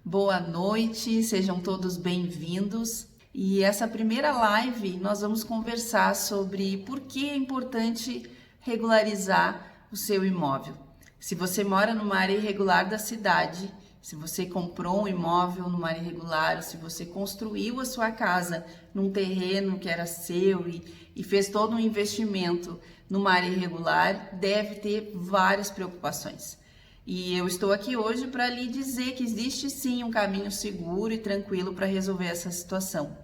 Boa noite, sejam todos bem-vindos. E essa primeira live nós vamos conversar sobre por que é importante regularizar o seu imóvel. Se você mora numa área irregular da cidade, se você comprou um imóvel numa área irregular, se você construiu a sua casa num terreno que era seu e fez todo um investimento numa área irregular, deve ter várias preocupações. E eu estou aqui hoje para lhe dizer que existe sim um caminho seguro e tranquilo para resolver essa situação.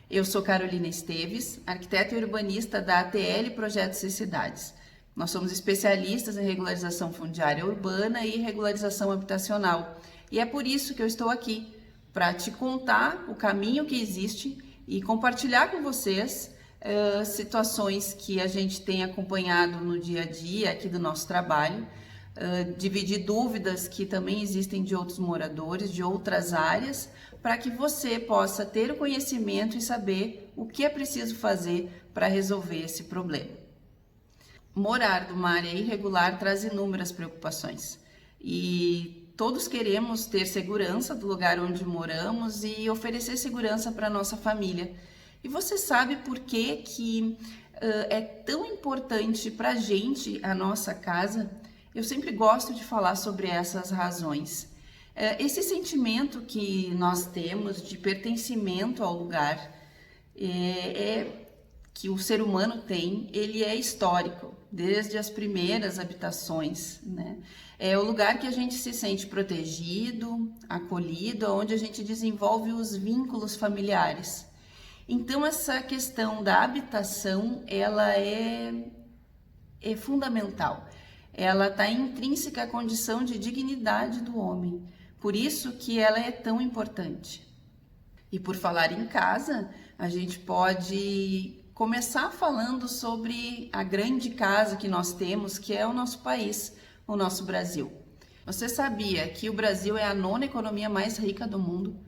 Eu sou Carolina Esteves, arquiteta e urbanista da ATL Projetos e Cidades. Nós somos especialistas em regularização fundiária urbana e regularização habitacional. E é por isso que eu estou aqui, para te contar o caminho que existe e compartilhar com vocês situações que a gente tem acompanhado no dia a dia aqui do nosso trabalho, dividir dúvidas que também existem de outros moradores, de outras áreas, para que você possa ter o conhecimento e saber o que é preciso fazer para resolver esse problema. Morar numa área irregular traz inúmeras preocupações e todos queremos ter segurança do lugar onde moramos e oferecer segurança para a nossa família. E você sabe por que é tão importante para a gente a nossa casa? Eu sempre gosto de falar sobre essas razões. Esse sentimento que nós temos de pertencimento ao lugar, que o ser humano tem, ele é histórico, desde as primeiras habitações, né? É o lugar que a gente se sente protegido, acolhido, onde a gente desenvolve os vínculos familiares. Então, essa questão da habitação, ela é fundamental. Ela está intrínseca à condição de dignidade do homem. Por isso que ela é tão importante. E por falar em casa, a gente pode começar falando sobre a grande casa que nós temos, que é o nosso país, o nosso Brasil. Você sabia que o Brasil é a 9ª economia mais rica do mundo?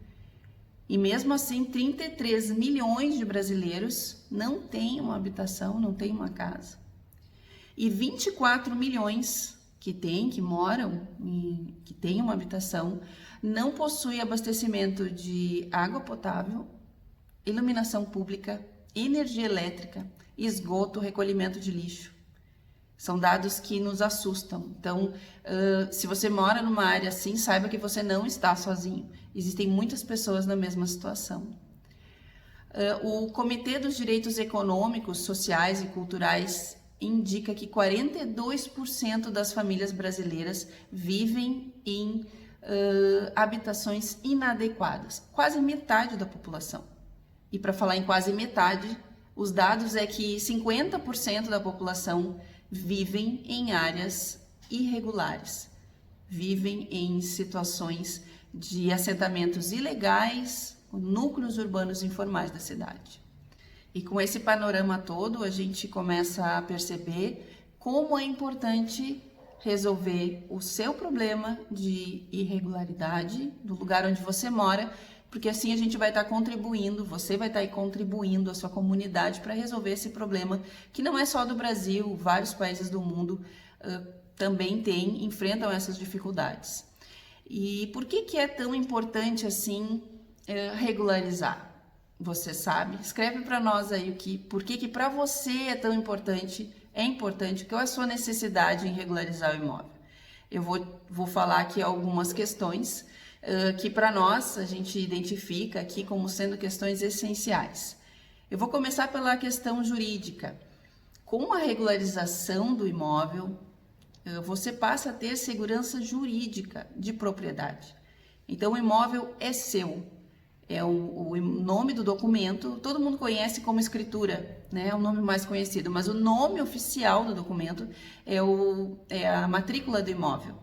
E mesmo assim, 33 milhões de brasileiros não têm uma habitação, não têm uma casa. E 24 milhões que moram e que têm uma habitação, não possuem abastecimento de água potável, iluminação pública, energia elétrica, esgoto, recolhimento de lixo. São dados que nos assustam. Então, se você mora numa área assim, saiba que você não está sozinho. Existem muitas pessoas na mesma situação. O Comitê dos Direitos Econômicos, Sociais e Culturais indica que 42% das famílias brasileiras vivem em habitações inadequadas, quase metade da população. E para falar em quase metade, os dados é que 50% da população vivem em áreas irregulares, vivem em situações de assentamentos ilegais, núcleos urbanos informais da cidade. E com esse panorama todo, a gente começa a perceber como é importante resolver o seu problema de irregularidade do lugar onde você mora, porque assim a gente vai estar contribuindo, você vai estar aí contribuindo a sua comunidade para resolver esse problema, que não é só do Brasil, vários países do mundo também enfrentam essas dificuldades. E por que é tão importante assim regularizar? Você sabe? Escreve para nós aí por que para você é tão importante, qual é a sua necessidade em regularizar o imóvel. Eu vou falar aqui algumas questões que para nós a gente identifica aqui como sendo questões essenciais. Eu vou começar pela questão jurídica. Com a regularização do imóvel, você passa a ter segurança jurídica de propriedade. Então, o imóvel é seu. É o nome do documento, todo mundo conhece como escritura, né? É o nome mais conhecido, mas o nome oficial do documento é a matrícula do imóvel.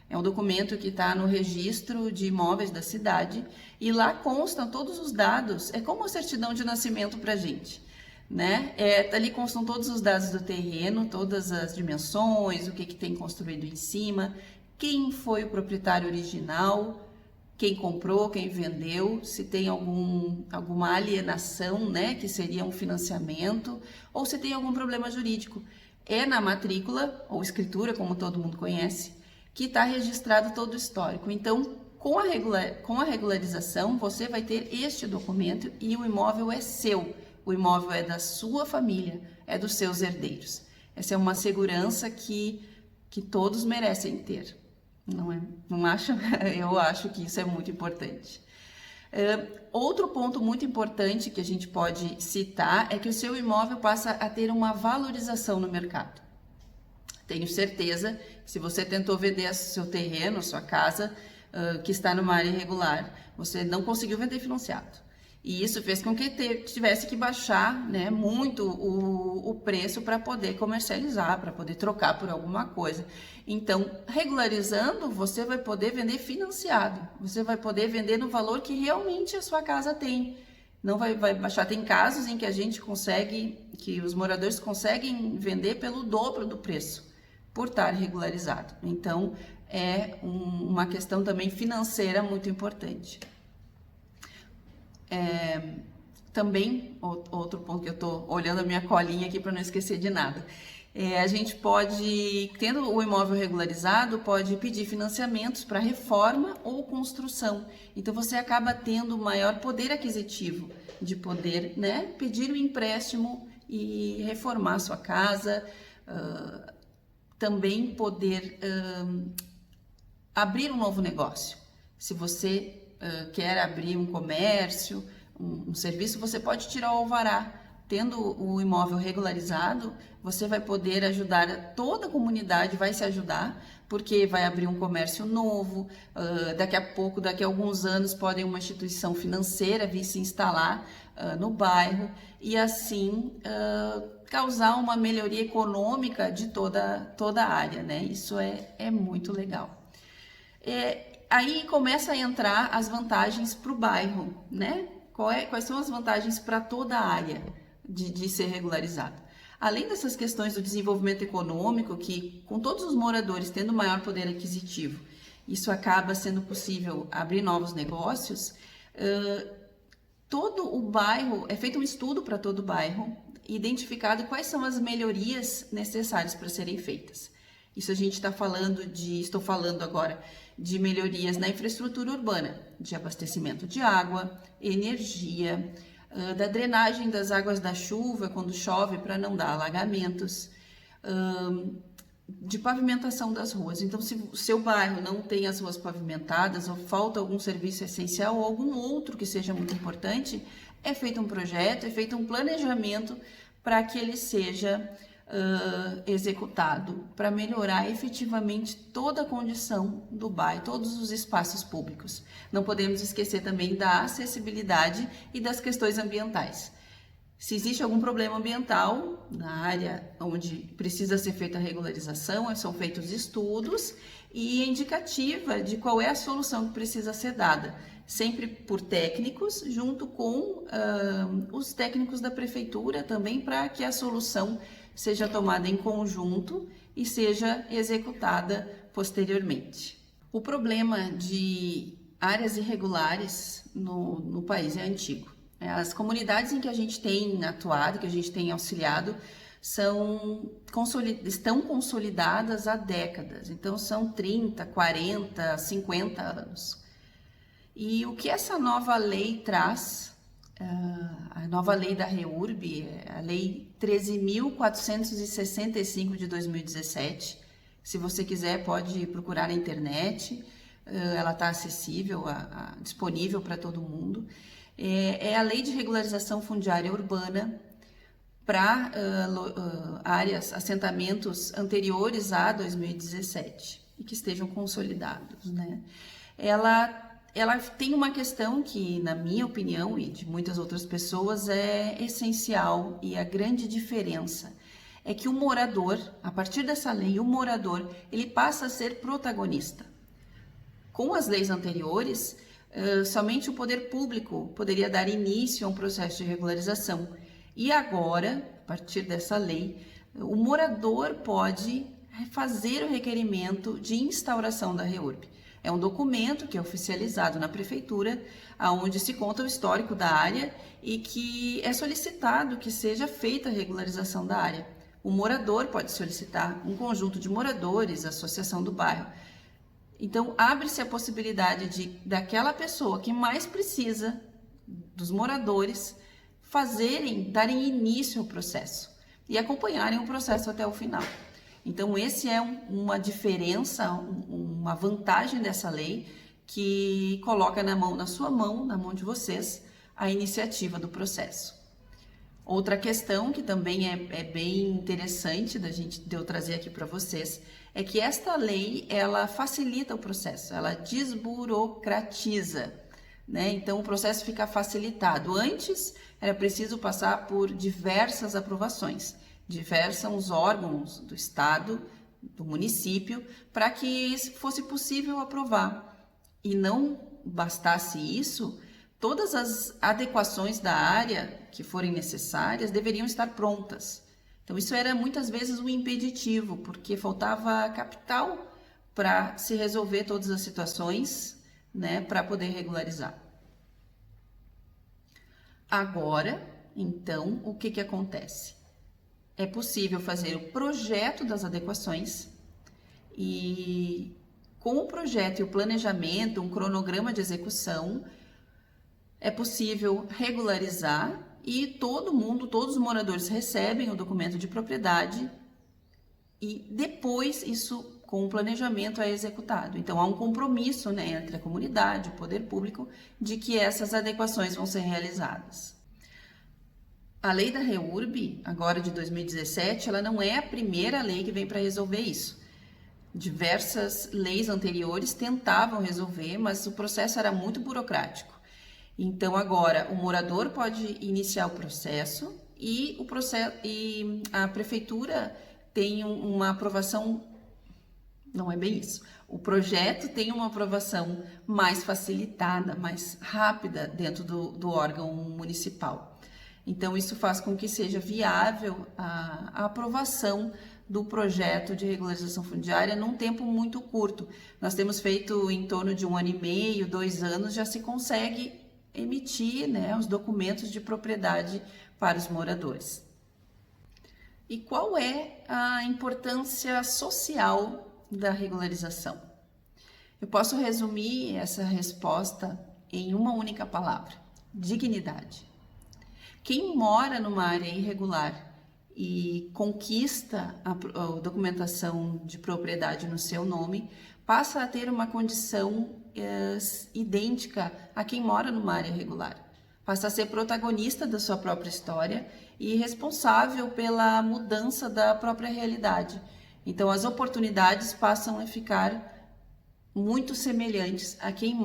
É um documento que está no registro de imóveis da cidade e lá constam todos os dados, é como a certidão de nascimento para a gente, né? Ali constam todos os dados do terreno, todas as dimensões, o que tem construído em cima, quem foi o proprietário original, quem comprou, quem vendeu, se tem alguma alienação, né, que seria um financiamento, ou se tem algum problema jurídico. É na matrícula, ou escritura, como todo mundo conhece, que está registrado todo o histórico. Então, Com a regularização, você vai ter este documento e o imóvel é seu. O imóvel é da sua família, é dos seus herdeiros. Essa é uma segurança que todos merecem ter. Não é? Não acha? Eu acho que isso é muito importante. Outro ponto muito importante que a gente pode citar é que o seu imóvel passa a ter uma valorização no mercado. Tenho certeza que se você tentou vender seu terreno, sua casa, que está numa área irregular, você não conseguiu vender financiado. E isso fez com que tivesse que baixar, né, muito o preço para poder comercializar, para poder trocar por alguma coisa. Então, regularizando, você vai poder vender financiado. Você vai poder vender no valor que realmente a sua casa tem. Não vai baixar. Tem casos em que a gente consegue, que os moradores conseguem vender pelo dobro do preço, por estar regularizado. Então, é uma questão também financeira muito importante. Também, outro ponto que eu estou olhando a minha colinha aqui para não esquecer de nada. A gente pode, tendo o imóvel regularizado, pode pedir financiamentos para reforma ou construção. Então, você acaba tendo maior poder aquisitivo de poder, né, pedir um empréstimo e reformar a sua casa, também poder abrir um novo negócio. Se você quer abrir um comércio, um serviço, você pode tirar o alvará. Tendo o imóvel regularizado, você vai poder ajudar, toda a comunidade vai se ajudar, porque vai abrir um comércio novo, daqui a pouco, daqui a alguns anos, pode uma instituição financeira vir se instalar no bairro e assim causar uma melhoria econômica de toda a área, né? Isso é muito legal. Aí começa a entrar as vantagens para o bairro, né? Quais são as vantagens para toda a área de ser regularizado? Além dessas questões do desenvolvimento econômico, que com todos os moradores tendo maior poder aquisitivo, isso acaba sendo possível abrir novos negócios, todo o bairro, é feito um estudo para todo o bairro, identificado quais são as melhorias necessárias para serem feitas. Isso a gente estou falando agora de melhorias na infraestrutura urbana, de abastecimento de água, energia, da drenagem das águas da chuva quando chove para não dar alagamentos, de pavimentação das ruas. Então, se o seu bairro não tem as ruas pavimentadas ou falta algum serviço essencial ou algum outro que seja muito importante, é feito um projeto, é feito um planejamento para que ele seja executado, para melhorar efetivamente toda a condição do bairro, todos os espaços públicos. Não podemos esquecer também da acessibilidade e das questões ambientais. Se existe algum problema ambiental na área onde precisa ser feita a regularização, são feitos estudos e indicativa de qual é a solução que precisa ser dada, sempre por técnicos, junto com os técnicos da prefeitura também, para que a solução seja tomada em conjunto e seja executada posteriormente. O problema de áreas irregulares no país é antigo. As comunidades em que a gente tem atuado, que a gente tem auxiliado, estão consolidadas há décadas. Então, são 30, 40, 50 anos. E o que essa nova lei traz, a nova lei da REURB, a Lei 13.465 de 2017, se você quiser pode procurar na internet, ela está acessível, disponível para todo mundo. É a Lei de Regularização Fundiária Urbana para áreas, assentamentos anteriores a 2017 e que estejam consolidados, né? Ela tem uma questão que, na minha opinião e de muitas outras pessoas, é essencial, e a grande diferença é que o morador, a partir dessa lei, o morador, ele passa a ser protagonista. Com as leis anteriores, somente o poder público poderia dar início a um processo de regularização. E agora, a partir dessa lei, o morador pode fazer o requerimento de instauração da REURB. É um documento que é oficializado na prefeitura, onde se conta o histórico da área e que é solicitado que seja feita a regularização da área. O morador pode solicitar, um conjunto de moradores, a associação do bairro. Então, abre-se a possibilidade daquela pessoa que mais precisa, dos moradores, darem início ao processo e acompanharem o processo até o final. Então, esse é uma diferença, uma vantagem dessa lei que coloca na sua mão, na mão de vocês, a iniciativa do processo. Outra questão que também é bem interessante de eu trazer aqui para vocês é que esta lei, ela facilita o processo, ela desburocratiza, né? Então, o processo fica facilitado. Antes, era preciso passar por diversas aprovações, diversos órgãos do estado, do município, para que fosse possível aprovar. E não bastasse isso, todas as adequações da área que forem necessárias deveriam estar prontas. Então, isso era muitas vezes um impeditivo, porque faltava capital para se resolver todas as situações, né, para poder regularizar. Agora, então, o que acontece? É possível fazer o projeto das adequações e, com o projeto e o planejamento, um cronograma de execução, é possível regularizar e todos os moradores recebem o documento de propriedade e depois isso, com o planejamento, é executado. Então, há um compromisso, né, entre a comunidade, o poder público, de que essas adequações vão ser realizadas. A lei da REURB, agora de 2017, ela não é a primeira lei que vem para resolver isso. Diversas leis anteriores tentavam resolver, mas o processo era muito burocrático. Então, agora, o morador pode iniciar o processo e a prefeitura tem uma aprovação, não é bem isso, o projeto tem uma aprovação mais facilitada, mais rápida dentro do órgão municipal. Então, isso faz com que seja viável a aprovação do projeto de regularização fundiária num tempo muito curto. Nós temos feito em torno de 1 ano e meio, 2 anos, já se consegue emitir, né, os documentos de propriedade para os moradores. E qual é a importância social da regularização? Eu posso resumir essa resposta em uma única palavra: dignidade. Quem mora numa área irregular e conquista a documentação de propriedade no seu nome, passa a ter uma condição idêntica a quem mora numa área regular. Passa a ser protagonista da sua própria história e responsável pela mudança da própria realidade. Então, as oportunidades passam a ficar muito semelhantes a quem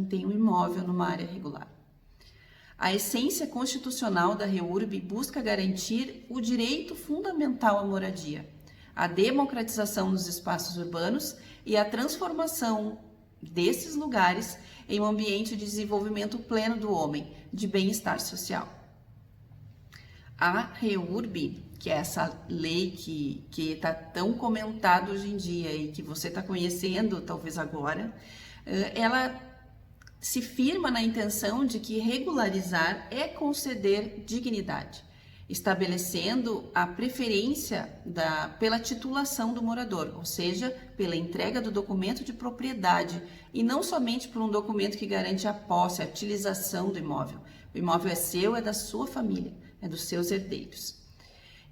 tem um imóvel numa área regular. A essência constitucional da REURB busca garantir o direito fundamental à moradia, a democratização dos espaços urbanos e a transformação desses lugares em um ambiente de desenvolvimento pleno do homem, de bem-estar social. A REURB, que é essa lei que está tão comentada hoje em dia e que você está conhecendo talvez agora, ela se firma na intenção de que regularizar é conceder dignidade, estabelecendo a preferência pela titulação do morador, ou seja, pela entrega do documento de propriedade e não somente por um documento que garante a posse, a utilização do imóvel. O imóvel é seu, é da sua família, é dos seus herdeiros.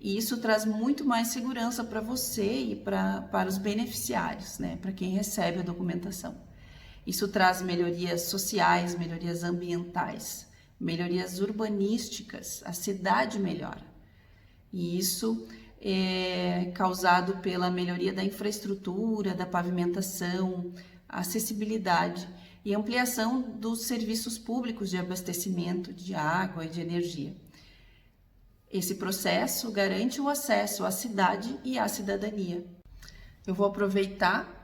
E isso traz muito mais segurança para você e para os beneficiários, né? Para quem recebe a documentação. Isso traz melhorias sociais, melhorias ambientais, melhorias urbanísticas, a cidade melhora. E isso é causado pela melhoria da infraestrutura, da pavimentação, acessibilidade e ampliação dos serviços públicos de abastecimento de água e de energia. Esse processo garante o acesso à cidade e à cidadania. Eu vou aproveitar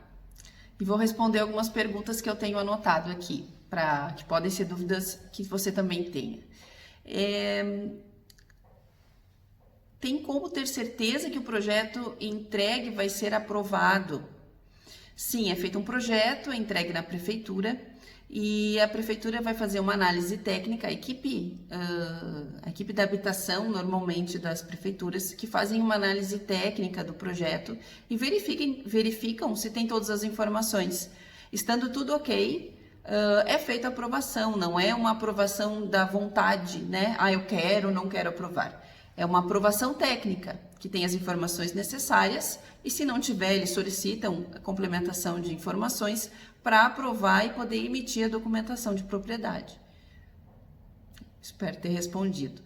e vou responder algumas perguntas que eu tenho anotado aqui, que podem ser dúvidas que você também tenha. Tem como ter certeza que o projeto entregue vai ser aprovado? Sim, é feito um projeto, é entregue na prefeitura e a prefeitura vai fazer uma análise técnica, a equipe da habitação, normalmente das prefeituras, que fazem uma análise técnica do projeto e verificam se tem todas as informações. Estando tudo ok, é feita a aprovação, não é uma aprovação da vontade, né? Ah, eu quero, não quero aprovar. É uma aprovação técnica, que tem as informações necessárias e se não tiver, eles solicitam a complementação de informações para aprovar e poder emitir a documentação de propriedade. Espero ter respondido.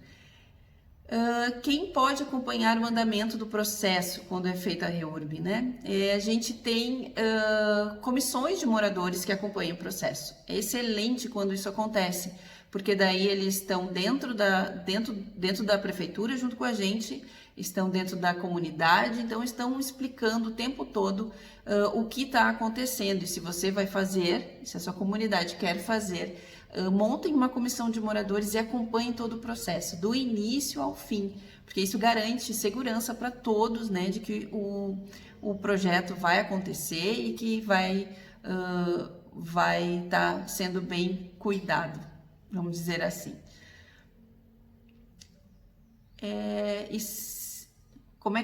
Quem pode acompanhar o andamento do processo quando é feita a REURB, né? A gente tem comissões de moradores que acompanham o processo. É excelente quando isso acontece, porque daí eles estão dentro da prefeitura junto com a gente, estão dentro da comunidade, então estão explicando o tempo todo o que está acontecendo e se você vai fazer, se a sua comunidade quer fazer, montem uma comissão de moradores e acompanhem todo o processo, do início ao fim, porque isso garante segurança para todos, né, de que o projeto vai acontecer e que vai estar sendo bem cuidado, vamos dizer assim. Como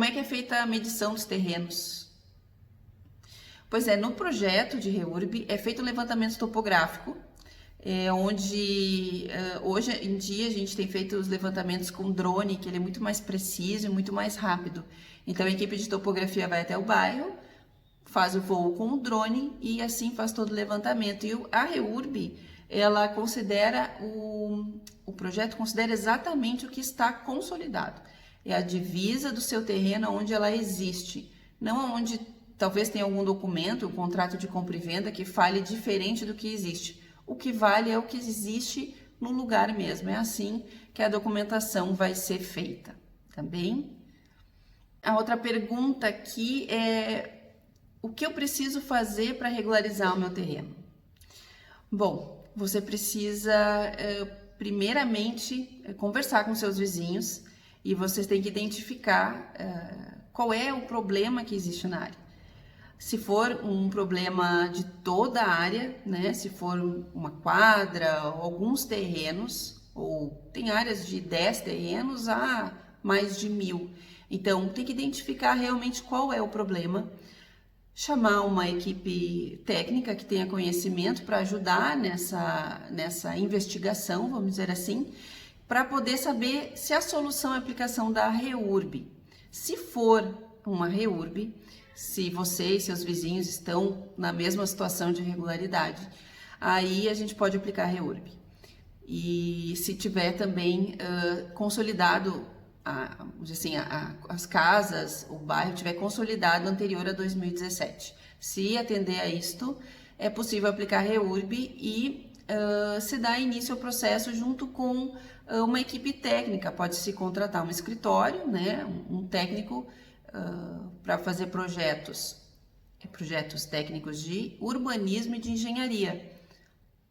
é que é feita a medição dos terrenos? Pois é, no projeto de REURB é feito um levantamento topográfico, onde hoje em dia a gente tem feito os levantamentos com drone, que ele é muito mais preciso e muito mais rápido. Então a equipe de topografia vai até o bairro, faz o voo com o drone e assim faz todo o levantamento. E a REURB, ela considera, o projeto considera exatamente o que está consolidado. É a divisa do seu terreno onde ela existe, não onde talvez tenha algum documento, um contrato de compra e venda que fale diferente do que existe. O que vale é o que existe no lugar mesmo. É assim que a documentação vai ser feita, tá bem? A outra pergunta aqui é: o que eu preciso fazer para regularizar o meu terreno? Bom, você precisa, primeiramente, conversar com seus vizinhos e vocês têm que identificar qual é o problema que existe na área. Se for um problema de toda a área, né? Se for uma quadra ou alguns terrenos, ou tem áreas de 10 terrenos a mais de 1000. Então, tem que identificar realmente qual é o problema, chamar uma equipe técnica que tenha conhecimento para ajudar nessa investigação, vamos dizer assim, para poder saber se a solução é a aplicação da REURB. Se for uma REURB, se você e seus vizinhos estão na mesma situação de irregularidade, aí a gente pode aplicar a REURB. E se tiver também consolidado, as casas, o bairro tiver consolidado anterior a 2017. Se atender a isto, é possível aplicar a REURB e se dá início ao processo junto com uma equipe técnica. Pode-se contratar um escritório, né, um técnico, para fazer projetos técnicos de urbanismo e de engenharia,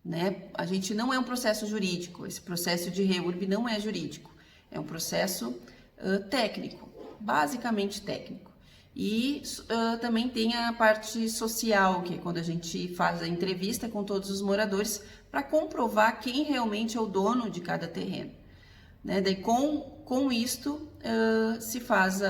né? A gente não é um processo jurídico, esse processo de REURB não é jurídico, é um processo técnico, basicamente técnico. E também tem a parte social, que é quando a gente faz a entrevista com todos os moradores para comprovar quem realmente é o dono de cada terreno, né? Daí com isto se faz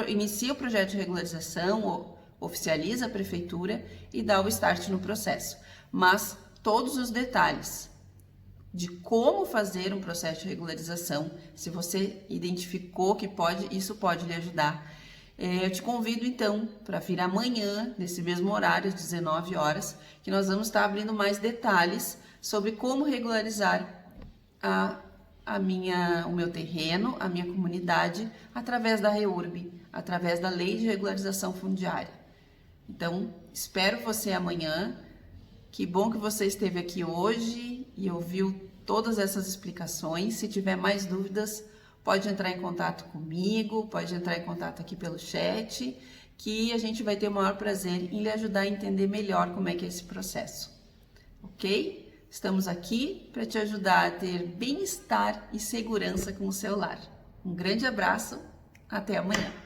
inicia o projeto de regularização, oficializa a prefeitura e dá o start no processo. Mas todos os detalhes de como fazer um processo de regularização, se você identificou que isso pode lhe ajudar, eu te convido então para vir amanhã, nesse mesmo horário, às 19 horas, que nós vamos estar abrindo mais detalhes sobre como regularizar o meu terreno, a minha comunidade, através da REURB, através da Lei de Regularização Fundiária. Então, espero você amanhã. Que bom que você esteve aqui hoje e ouviu todas essas explicações. Se tiver mais dúvidas, pode entrar em contato comigo, pode entrar em contato aqui pelo chat, que a gente vai ter o maior prazer em lhe ajudar a entender melhor como é que é esse processo. Ok? Estamos aqui para te ajudar a ter bem-estar e segurança com o seu lar. Um grande abraço, até amanhã!